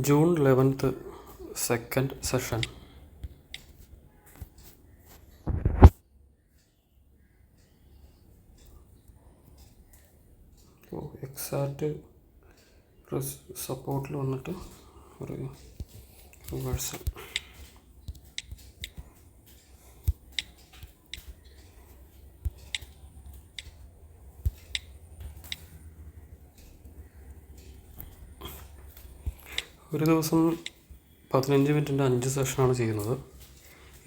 June 11th, second session. Exact സപ്പോർട്ടിൽ വന്നിട്ട് ഒരു റിവേഴ്സൽ. ഒരു ദിവസം 15 മിനിറ്റിൻ്റെ 5 സെഷനാണ് ചെയ്യുന്നത്.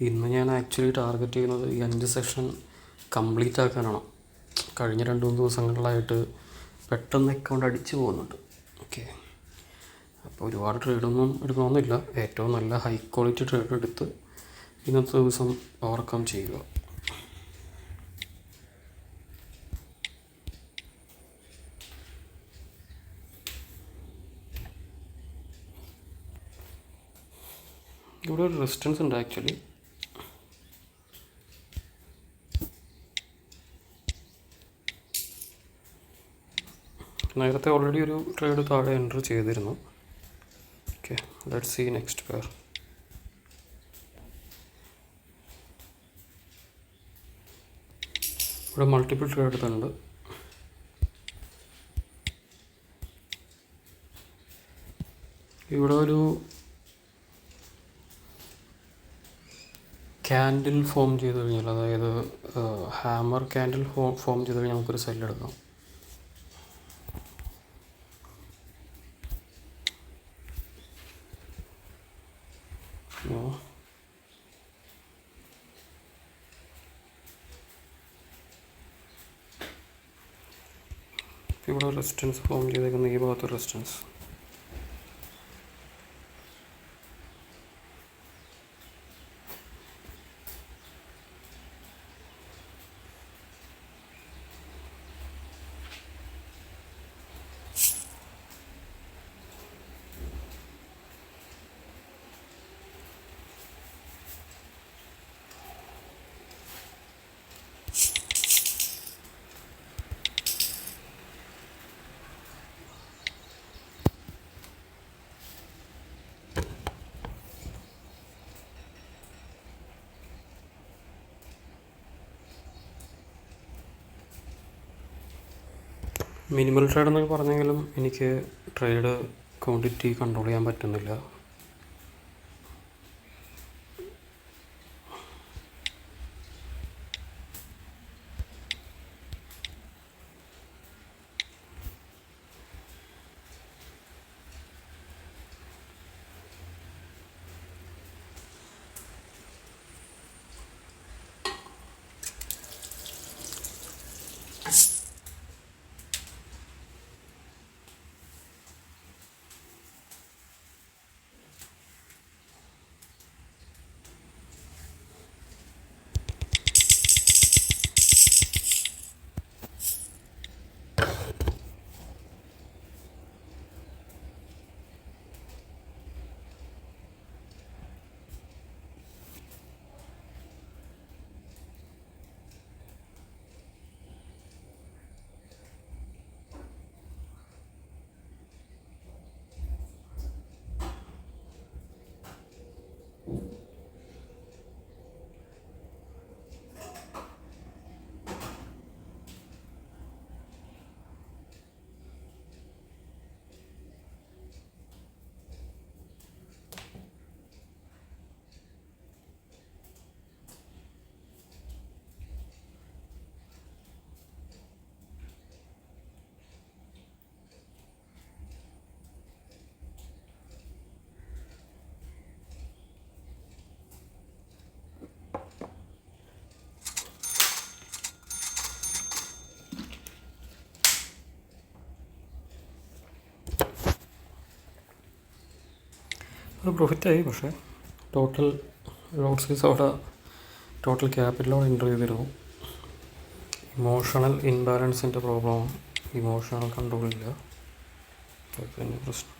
ഇന്ന് ഞാൻ ആക്ച്വലി ടാർഗറ്റ് ചെയ്യുന്നത് ഈ 5 സെഷൻ കംപ്ലീറ്റ് ആക്കാനാണ്. കഴിഞ്ഞ 2-3 ദിവസങ്ങളിലായിട്ട് പെട്ടെന്ന് അക്കൗണ്ട് അടിച്ചു പോകുന്നുണ്ട്. ഓക്കെ, അപ്പോൾ ഒരുപാട് ട്രേഡൊന്നും എടുക്കണമെന്നില്ല. ഏറ്റവും നല്ല ഹൈ ക്വാളിറ്റി ട്രേഡ് എടുത്ത് ഇന്നത്തെ ദിവസം ഓവർകം ചെയ്യുക. ഇവിടെ ഒരു റെസിസ്റ്റൻസ് ഉണ്ട് ആക്ച്വലി. നേരത്തെ ഓൾറെഡി ഒരു ട്രേഡ് താഴെ എൻറ്റർ ചെയ്തിരുന്നു. Okay, let's see next pair. ഇവിടെ മൾട്ടിപ്പിൾ ട്രേഡ് എടുത്തിട്ടുണ്ട്. ഇവിടെ ഒരു ക്യാൻഡിൽ ഫോം ചെയ്ത് കഴിഞ്ഞാൽ, അതായത് ഹാമർ ക്യാൻഡിൽ ഫോം ചെയ്ത് കഴിഞ്ഞാൽ നമുക്കൊരു സെല്ലെടുക്കാം. ഇവിടെ റെസിസ്റ്റൻസ് ഫോം ചെയ്തേക്കുന്ന ഈ ഭാഗത്ത് റെസിസ്റ്റൻസ്. മിനിമൽ ട്രേഡ് എന്നൊക്കെ പറഞ്ഞെങ്കിലും എനിക്ക് ട്രേഡ് ക്വാണ്ടിറ്റി കൺട്രോൾ ചെയ്യാൻ പറ്റുന്നില്ല. അത് പ്രോഫിറ്റായി. പക്ഷേ ടോട്ടൽ ലോട്ട്സീസ് അവിടെ ടോട്ടൽ ക്യാപിറ്റലോടെ എൻ്റർ ചെയ്തിരുന്നു. ഇമോഷണൽ ഇൻബാലൻസിൻ്റെ പ്രോബ്ലമാണ്. ഇമോഷണൽ കൺട്രോളില്ല, അത് തന്നെ പ്രശ്നം.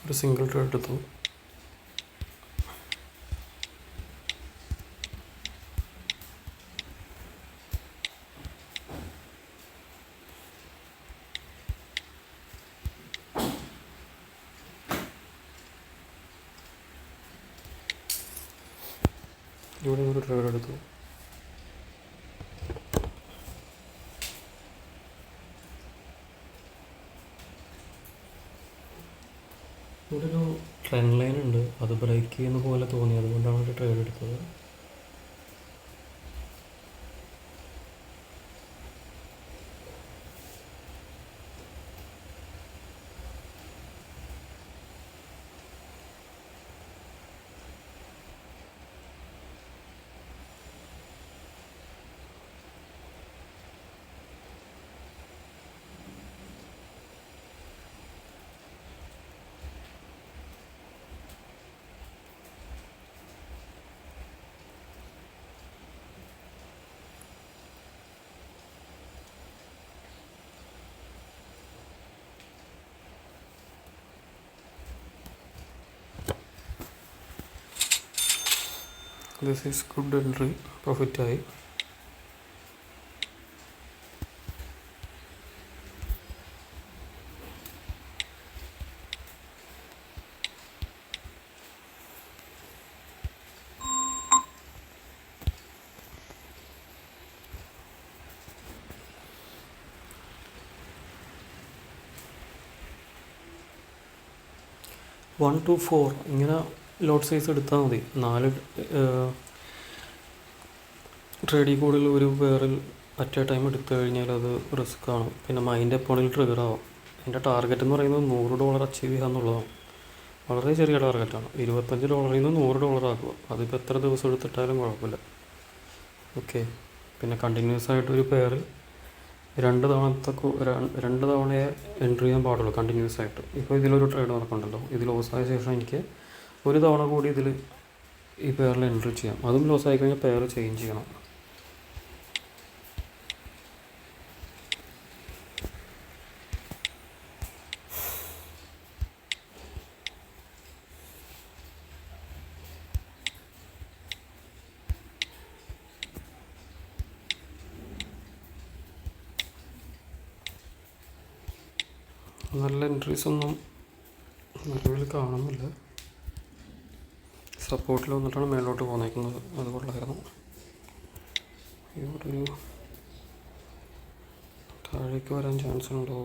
ഒരു സിംഗിൾ ട്രേഡ് എടുത്തു. ഇവിടെ ഒരു ട്രേഡ് എടുത്തു. ഇവിടെ ഒരു ട്രെൻഡ് ലൈൻ ഉണ്ട്, അത് ബ്രേക്ക് ചെയ്യുന്ന പോലെ തോന്നി, അതുകൊണ്ടാണ് ഒരു ട്രേഡ് എടുത്തത്. ദിസ് ഈസ് ഗുഡ് എൻട്രി, പ്രോഫിറ്റായി. വൺ ടു ഫോർ ഇങ്ങനെ ലോട്ട് സൈസ് എടുത്താൽ മതി. 4 ട്രേഡിൽ കൂടുതൽ ഒരു പേരിൽ അറ്റ് എ ടൈം എടുത്തു കഴിഞ്ഞാൽ അത് റിസ്ക് ആണ്. പിന്നെ മൈൻഡ് എപ്പോഴും ട്രിഗർ ആവും. എൻ്റെ ടാർഗറ്റ് എന്ന് പറയുന്നത് $100 അച്ചീവ് ചെയ്യുക എന്നുള്ളതാണ്. വളരെ ചെറിയ ടാർഗറ്റാണ്. $25 നിന്ന് $100 ആക്കുക. അതിപ്പോൾ എത്ര ദിവസം എടുത്തിട്ടാലും കുഴപ്പമില്ല. ഓക്കെ. പിന്നെ കണ്ടിന്യൂസ് ആയിട്ടൊരു പേരിൽ 2 തവണയെ എൻട്രി ചെയ്യാൻ പാടുള്ളൂ കണ്ടിന്യൂസ് ആയിട്ട്. ഇപ്പോൾ ഇതിലൊരു ട്രേഡ് നടക്കുന്നുണ്ടല്ലോ, ഇത് ലോസായ ശേഷം എനിക്ക് ഒരു തവണ കൂടി ഇതിൽ ഈ പേരിൽ എൻട്രി ചെയ്യാം. അതും ലോസായി കഴിഞ്ഞാൽ പേർ ചേഞ്ച് ചെയ്യണം. നല്ല എൻട്രീസ് ഒന്നും നിലവിൽ കാണുന്നില്ല. സപ്പോർട്ടിൽ വന്നിട്ടാണ് മേലോട്ട് പോന്നേക്കുന്നത്. അത് കൊള്ളായിരുന്നു. ഇവിടെ ഒരു താഴേക്ക് വരാൻ ചാൻസ് ഉണ്ടോ?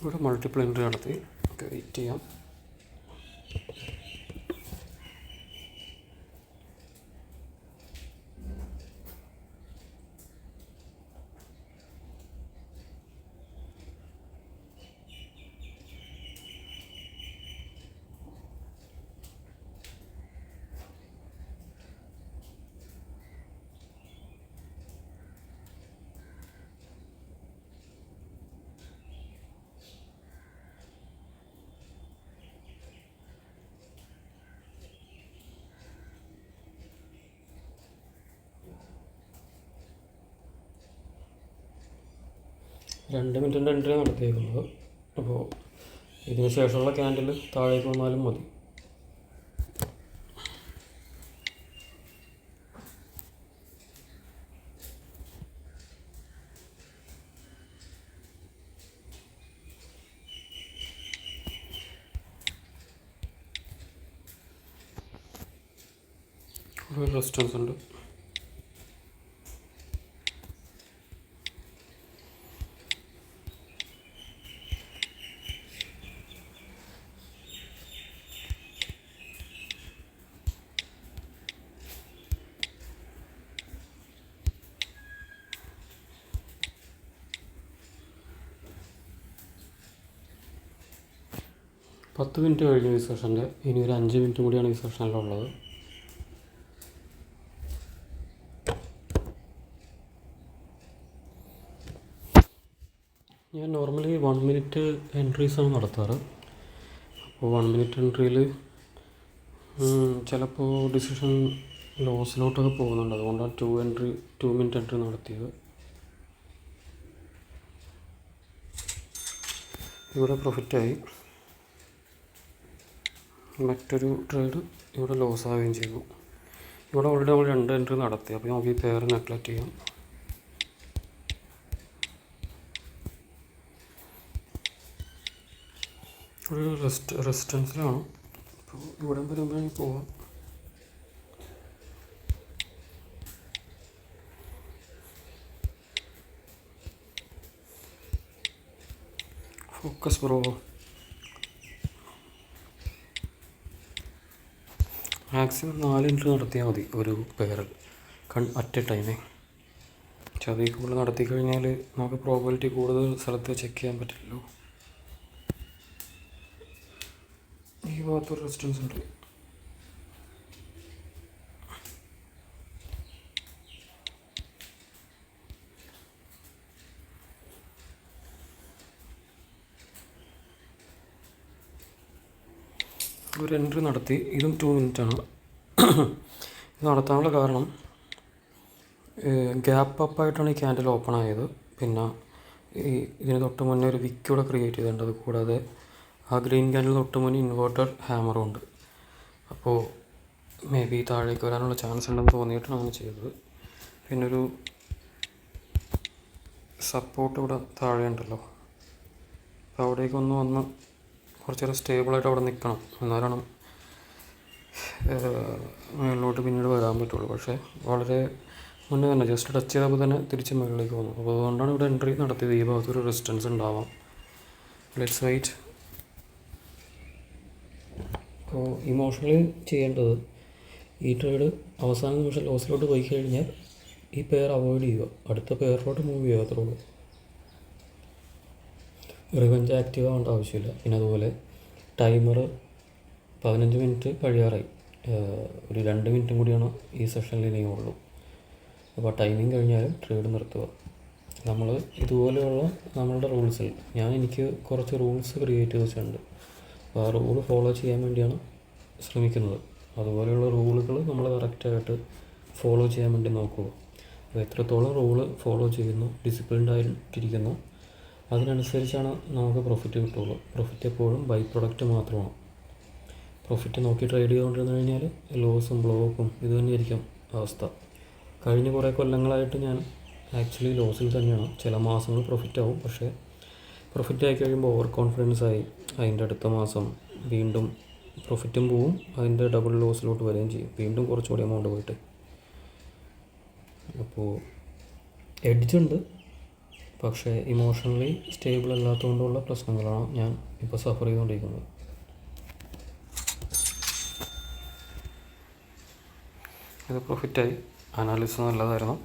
ഇവിടെ മൾട്ടിപ്പിൾ എൻട്രി നടത്തി. ഓക്കെ, വെയിറ്റ് ചെയ്യാം. രണ്ട് മിനിറ്റിൻ്റെ എൻട്രി നടത്തിയേക്കുന്നത്. അപ്പോൾ ഇതിന് ശേഷമുള്ള ക്യാൻഡിൽ താഴേക്ക് വന്നാലും മതി. ഒരു റെസിസ്റ്റൻസ് ഉണ്ട്. പത്ത് മിനിറ്റ് കഴിഞ്ഞു ഈ സെഷൻ്റെ. ഇനി ഒരു 5 മിനിറ്റ് കൂടിയാണ് ഈ സെഷനിലുള്ളത്. ഞാൻ നോർമലി 1 മിനിറ്റ് എൻട്രീസാണ് നടത്താറ്. അപ്പോൾ 1 മിനിറ്റ് എൻട്രിയിൽ ചിലപ്പോൾ ഡിസിഷൻ ലോസിലോട്ടൊക്കെ പോകുന്നുണ്ട്. അതുകൊണ്ടാണ് 2 മിനിറ്റ് എൻട്രി നടത്തിയത്. ഇവിടെ പ്രോഫിറ്റായി. മറ്റൊരു ട്രേഡ് ഇവിടെ ലോസ് ആവുകയും ചെയ്തു. ഇവിടെ ഓൾറെഡി നമ്മൾ 2 എൻട്രി നടത്തി. അപ്പോൾ നമുക്ക് ഈ പെയർ നെഗ്ലക്റ്റ് ചെയ്യാം. ഒരു റെസിസ്റ്റൻസിലാണ്. അപ്പോൾ ഇവിടെ വരുമ്പോഴേക്കും പോവാം. Focus bro. മാക്സിമം 4 എൻട്രി നടത്തിയാൽ മതി ഒരു പെയറിൽ അറ്റ് എ ടൈമേ. പക്ഷെ അതിൽ കൂടുതൽ നടത്തി കഴിഞ്ഞാൽ നമുക്ക് പ്രോബിലിറ്റി കൂടുതൽ സ്ഥലത്ത് ചെക്ക് ചെയ്യാൻ പറ്റില്ലല്ലോ. ഈ ഭാഗത്തൊരു റെസിസ്റ്റൻസ് ഉണ്ട്. ഒരു എൻട്രി നടത്തി. ഇതും 2 മിനിറ്റാണ്. ഇത് നടത്താനുള്ള കാരണം ഗ്യാപ്പ് അപ്പായിട്ടാണ് ഈ ക്യാൻഡിൽ ഓപ്പൺ ആയത്. പിന്നെ ഇതിന് തൊട്ട് മുന്നേ ഒരു വിക്ക് കൂടെ ക്രിയേറ്റ് ചെയ്തിട്ടുണ്ട്. അത് കൂടാതെ ആ ഗ്രീൻ ക്യാൻഡിൽ തൊട്ട് മുന്നേ ഇൻവേർട്ടഡ് ഹാമറും ഉണ്ട്. അപ്പോൾ മേ ബി താഴേക്ക് വരാനുള്ള ചാൻസ് ഉണ്ടെന്ന് തോന്നിയിട്ടാണ് അങ്ങനെ ചെയ്തത്. പിന്നൊരു സപ്പോർട്ട് ഇവിടെ താഴെ ഉണ്ടല്ലോ. അപ്പോൾ അവിടേക്കൊന്ന് വന്ന് കുറച്ചേരം സ്റ്റേബിളായിട്ട് അവിടെ നിൽക്കണം. എന്നാലാണ് മുകളിലോട്ട് പിന്നീട് വരാൻ പറ്റുള്ളൂ. പക്ഷേ വളരെ മുന്നേ തന്നെ ജസ്റ്റ് ടച്ച് ചെയ്തപ്പോൾ തന്നെ തിരിച്ച് മുകളിലേക്ക് വന്നു. അപ്പോൾ അതുകൊണ്ടാണ് ഇവിടെ എൻട്രി നടത്തിയത്. ഈ ഭാഗത്തൊരു റെസിസ്റ്റൻസ് ഉണ്ടാവാം. Let's wait. അപ്പോൾ ഇമോഷണലി ചെയ്യേണ്ടത് ഈ ട്രേഡ് അവസാന നിമിഷം ലോസിലോട്ട് പോയി കഴിഞ്ഞാൽ ഈ പെയർ അവോയ്ഡ് ചെയ്യുക, അടുത്ത പെയറിലോട്ട് മൂവ് ചെയ്യുക. അത്രേ ഉള്ളൂ. റിവഞ്ച് ആക്റ്റീവ് ആവേണ്ട ആവശ്യമില്ല. പിന്നെ അതുപോലെ ടൈമർ 15 മിനിറ്റ് കഴിയാറായി. ഒരു 2 മിനിറ്റും കൂടിയാണ് ഈ സെഷനിൽ ഇനിയുള്ളൂ. അപ്പോൾ ടൈമിങ് കഴിഞ്ഞാലും ട്രേഡ് നിർത്തുക. നമ്മൾ ഇതുപോലെയുള്ള നമ്മളുടെ റൂൾസിൽ എനിക്ക് കുറച്ച് റൂൾസ് ക്രിയേറ്റ് ചെയ്ത് വെച്ചിട്ടുണ്ട്. അപ്പോൾ ആ റൂൾ ഫോളോ ചെയ്യാൻ വേണ്ടിയാണ് ശ്രമിക്കുന്നത്. അതുപോലെയുള്ള റൂളുകൾ നമ്മൾ കറക്റ്റായിട്ട് ഫോളോ ചെയ്യാൻ വേണ്ടി നോക്കുക. അപ്പോൾ എത്രത്തോളം റൂള് ഫോളോ ചെയ്യുന്നു, ഡിസിപ്ലിൻഡ് ആയിട്ടിരിക്കുന്നു, അതിനനുസരിച്ചാണ് നമുക്ക് പ്രോഫിറ്റ് കിട്ടുള്ളൂ. പ്രോഫിറ്റ് എപ്പോഴും ബൈ പ്രൊഡക്റ്റ് മാത്രമാണ്. പ്രോഫിറ്റ് നോക്കി ട്രേഡ് ചെയ്തുകൊണ്ടിരുന്നു കഴിഞ്ഞാൽ ലോസും ബ്ലോക്കും ഇത് തന്നെയായിരിക്കും അവസ്ഥ. കഴിഞ്ഞ കുറേ കൊല്ലങ്ങളായിട്ട് ഞാൻ ആക്ച്വലി ലോസിൽ തന്നെയാണ്. ചില മാസങ്ങൾ പ്രോഫിറ്റ് ആവും. പക്ഷേ പ്രോഫിറ്റ് ആയി കഴിയുമ്പോൾ ഓവർ കോൺഫിഡൻസ് ആയി അതിൻ്റെ അടുത്ത മാസം വീണ്ടും പ്രോഫിറ്റും പോവും, അതിൻ്റെ ഡബിൾ ലോസിലോട്ട് വരികയും ചെയ്യും. വീണ്ടും കുറച്ചുകൂടി എമൗണ്ട് പോയിട്ട്. അപ്പോൾ എഡ്ജുണ്ട്, പക്ഷേ ഇമോഷണലി സ്റ്റേബിൾ അല്ലാത്തതുകൊണ്ടുള്ള പ്രശ്നങ്ങളാണ് ഞാൻ ഇപ്പോൾ സഫർ ചെയ്തുകൊണ്ടിരിക്കുന്നത്. ഇത് പ്രോഫിറ്റായി. അനാലിസിസ് നല്ലതായിരുന്നു.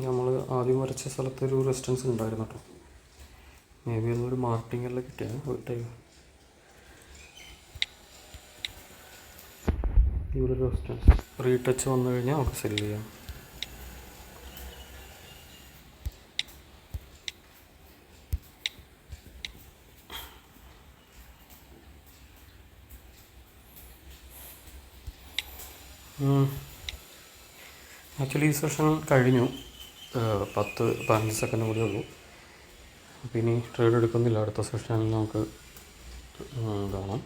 നമ്മൾ ആദ്യം വരച്ച സ്ഥലത്തൊരു റെസിസ്റ്റൻസ് ഉണ്ടായിരുന്നു കേട്ടോ. മേ ബി അതൊരു മാർട്ടിങ്ങെല്ലാം കിട്ടിയാണ് പോയിട്ടായി. ഇവിടെ ഒരു റെസിസ്റ്റൻസ് റീടച്ച് വന്നു കഴിഞ്ഞാൽ നമുക്ക് സെല് ചെയ്യാം. ആക്ച്വലി ഈ സെഷൻ കഴിഞ്ഞു. 10-15 സെക്കൻഡ് കൂടി ഉള്ളൂ. അപ്പോൾ ഇനി ട്രേഡ് എടുക്കുന്നില്ല. അടുത്ത സെഷനിൽ നമുക്ക് കാണാം.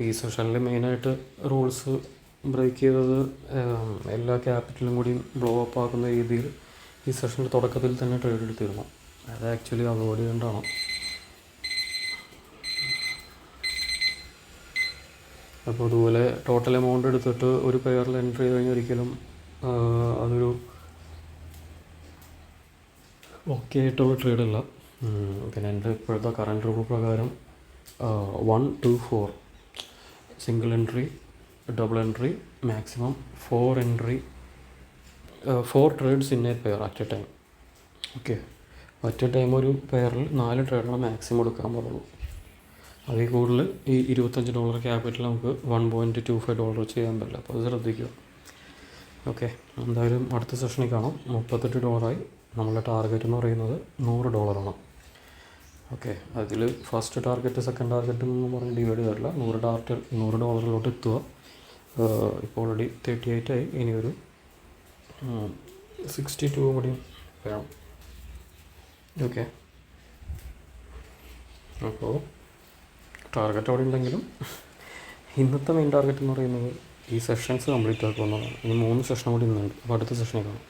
ഈ സെഷനിൽ മെയിനായിട്ട് റൂൾസ് ബ്രേക്ക് ചെയ്തത് എല്ലാ ക്യാപിറ്റലും കൂടി ബ്ലോ അപ്പ് ആക്കുന്ന രീതിയിൽ ഈ സെഷൻ്റെ തുടക്കത്തിൽ തന്നെ ട്രേഡ് എടുത്തിരുന്നു. അത് ആക്ച്വലി അവോയ്ഡ് ചെയ്യേണ്ടതാണ്. അപ്പോൾ അതുപോലെ ടോട്ടൽ എമൗണ്ട് എടുത്തിട്ട് ഒരു പെയറിൽ എൻട്രി ചെയ്ത് കഴിഞ്ഞാൽ ഒരിക്കലും അതൊരു ഓക്കെ ആയിട്ടുള്ള ട്രേഡല്ല. പിന്നെ എൻ്റെ ഇപ്പോഴത്തെ കറണ്ട് റൂൾ പ്രകാരം 1, 2, 4 single entry, double entry, maximum 4 trades in a pair at a time. Okay, at a time ഒരു പെയറിൽ 4 ട്രേഡാണ് മാക്സിമം എടുക്കാൻ പാടുള്ളൂ. അതിൽ കൂടുതൽ ഈ $25 ക്യാപിറ്റൽ നമുക്ക് $1.25 ചെയ്യാൻ പറ്റില്ല. അപ്പോൾ അത് ശ്രദ്ധിക്കുക. ഓക്കെ, എന്തായാലും അടുത്ത സെഷനിൽ കാണാം. $38 നമ്മളുടെ ടാർഗറ്റ് എന്ന് പറയുന്നത് $100 ഓക്കെ, അതിൽ ഫസ്റ്റ് ടാർഗറ്റ് സെക്കൻഡ് ടാർഗറ്റ് എന്ന് പറഞ്ഞ് ഡിവൈഡ് ചെയ്തിട്ടില്ല. $100 എത്തുക. ഇപ്പോൾ ഓൾറെഡി 38 ആയി. ഇനി ഒരു 62 കൂടി വേണം. ഓക്കെ, അപ്പോൾ ടാർഗറ്റ് അവിടെ ഉണ്ടെങ്കിലും ഇന്നത്തെ മെയിൻ ടാർഗറ്റ് എന്ന് പറയുന്നത് ഈ സെഷൻസ് കംപ്ലീറ്റ് ആക്കുക എന്നതാണ്. ഇനി 3 സെഷൻ കൂടി ഇന്നുണ്ട്. അപ്പോൾ അടുത്ത സെഷനിൽ കാണാം.